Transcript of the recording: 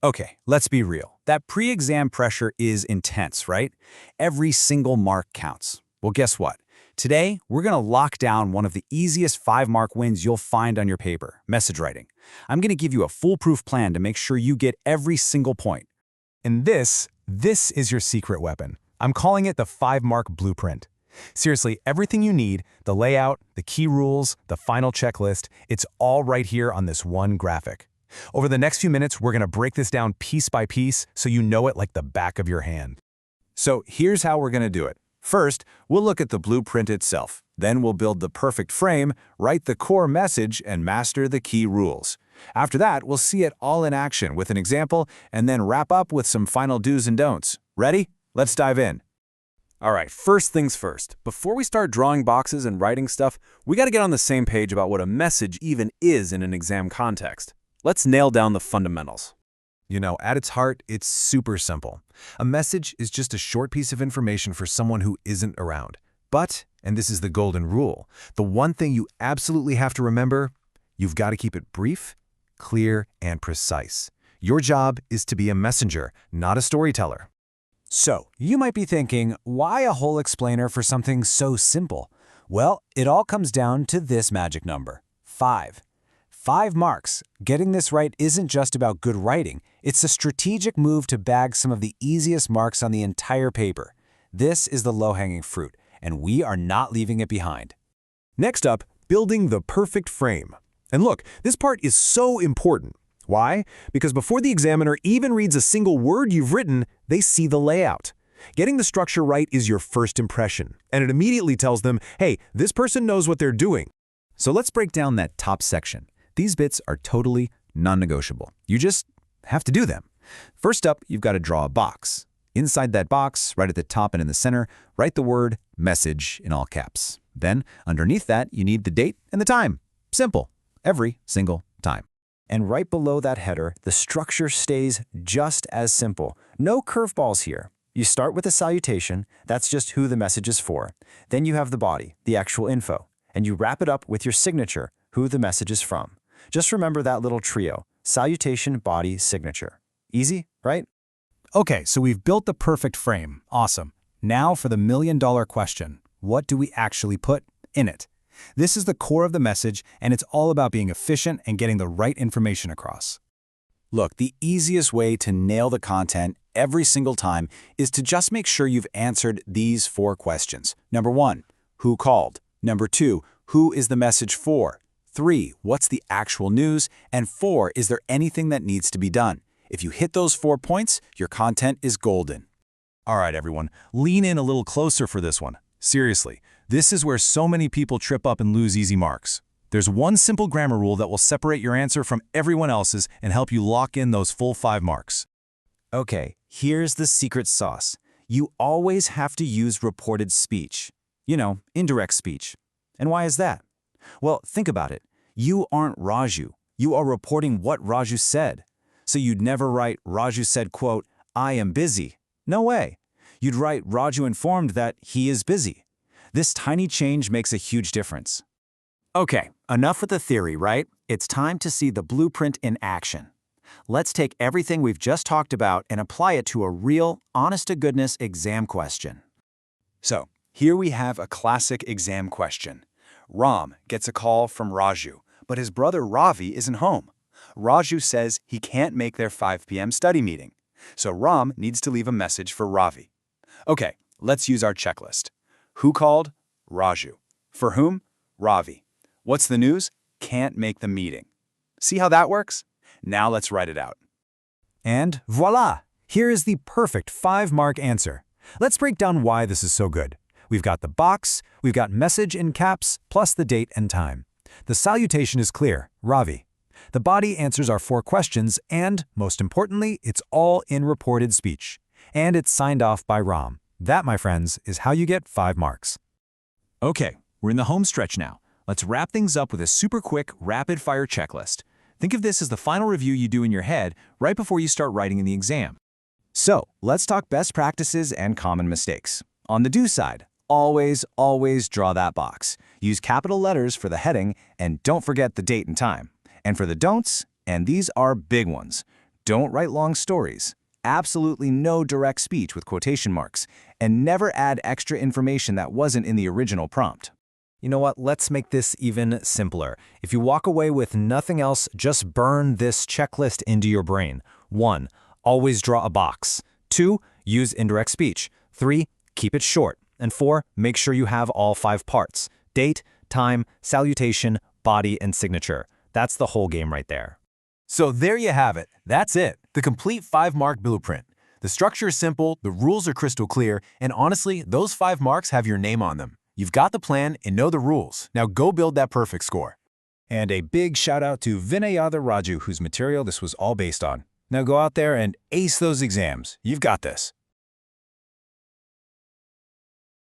Okay, let's be real. That pre-exam pressure is intense, right? Every single mark counts. Well, guess what? Today, we're going to lock down one of the easiest 5-mark wins you'll find on your paper, message writing. I'm going to give you a foolproof plan to make sure you get every single point. And this is your secret weapon. I'm calling it the 5-mark blueprint. Seriously, everything you need, the layout, the key rules, the final checklist, it's all right here on this one graphic. Over the next few minutes, we're going to break this down piece by piece so you know it like the back of your hand. So here's how we're going to do it. First, we'll look at the blueprint itself. Then we'll build the perfect frame, write the core message, and master the key rules. After that, we'll see it all in action with an example, and then wrap up with some final do's and don'ts. Ready? Let's dive in. All right, first things first. Before we start drawing boxes and writing stuff, we got to get on the same page about what a message even is in an exam context. Let's nail down the fundamentals. You know, at its heart, it's super simple. A message is just a short piece of information for someone who isn't around. But, and this is the golden rule, the one thing you absolutely have to remember, you've got to keep it brief, clear, and precise. Your job is to be a messenger, not a storyteller. So, you might be thinking, why a whole explainer for something so simple? Well, it all comes down to this magic number, 5. 5 marks. Getting this right isn't just about good writing. It's a strategic move to bag some of the easiest marks on the entire paper. This is the low-hanging fruit, and we are not leaving it behind. Next up, building the perfect frame. And look, this part is so important. Why? Because before the examiner even reads a single word you've written, they see the layout. Getting the structure right is your first impression, and it immediately tells them, hey, this person knows what they're doing. So let's break down that top section. These bits are totally non-negotiable. You just have to do them. First up, you've got to draw a box. Inside that box, right at the top and in the center, write the word message in all caps. Then, underneath that, you need the date and the time. Simple. Every single time. And right below that header, the structure stays just as simple. No curveballs here. You start with a salutation. That's just who the message is for. Then you have the body, the actual info. And you wrap it up with your signature, who the message is from. Just remember that little trio, salutation, body, signature. Easy, right? Okay, so we've built the perfect frame. Awesome. Now for the million-dollar question. What do we actually put in it? This is the core of the message, and it's all about being efficient and getting the right information across. Look, the easiest way to nail the content every single time is to just make sure you've answered these 4 questions. Number 1, who called? Number 2, who is the message for? 3, what's the actual news? And 4, is there anything that needs to be done? If you hit those 4 points, your content is golden. All right, everyone, lean in a little closer for this one. Seriously, this is where so many people trip up and lose easy marks. There's one simple grammar rule that will separate your answer from everyone else's and help you lock in those full 5 marks. Okay, here's the secret sauce. You always have to use reported speech. You know, indirect speech. And why is that? Well, think about it. You aren't Raju. You are reporting what Raju said. So you'd never write, Raju said, quote, I am busy. No way. You'd write, Raju informed that he is busy. This tiny change makes a huge difference. Okay, enough with the theory, right? It's time to see the blueprint in action. Let's take everything we've just talked about and apply it to a real, honest-to-goodness exam question. So, here we have a classic exam question. Ram gets a call from Raju, but his brother Ravi isn't home. Raju says he can't make their 5 p.m. study meeting, so Ram needs to leave a message for Ravi. Okay, let's use our checklist. Who called? Raju. For whom? Ravi. What's the news? Can't make the meeting. See how that works? Now let's write it out. And voila! Here is the perfect 5-mark answer. Let's break down why this is so good. We've got the box, we've got message in caps, plus the date and time. The salutation is clear, Ravi. The body answers our 4 questions, and, most importantly, it's all in reported speech. And it's signed off by Ram. That, my friends, is how you get 5 marks. Okay, we're in the home stretch now. Let's wrap things up with a super quick, rapid-fire checklist. Think of this as the final review you do in your head right before you start writing in the exam. So, let's talk best practices and common mistakes. On the do side, always draw that box. Use capital letters for the heading, and don't forget the date and time. And for the don'ts, and these are big ones, Don't write long stories. Absolutely no direct speech with quotation marks. And never add extra information that wasn't in the original prompt. You know what? Let's make this even simpler. If you walk away with nothing else, just burn this checklist into your brain. 1. Always draw a box. 2. Use indirect speech. 3. Keep it short. And 4. Make sure you have all 5 parts. Date, time, salutation, body, and signature. That's the whole game right there. So there you have it. That's it. The complete 5-mark blueprint. The structure is simple, the rules are crystal clear, and honestly, those 5 marks have your name on them. You've got the plan and know the rules. Now go build that perfect score. And a big shout out to Vinayadhar Raju, whose material this was all based on. Now go out there and ace those exams. You've got this.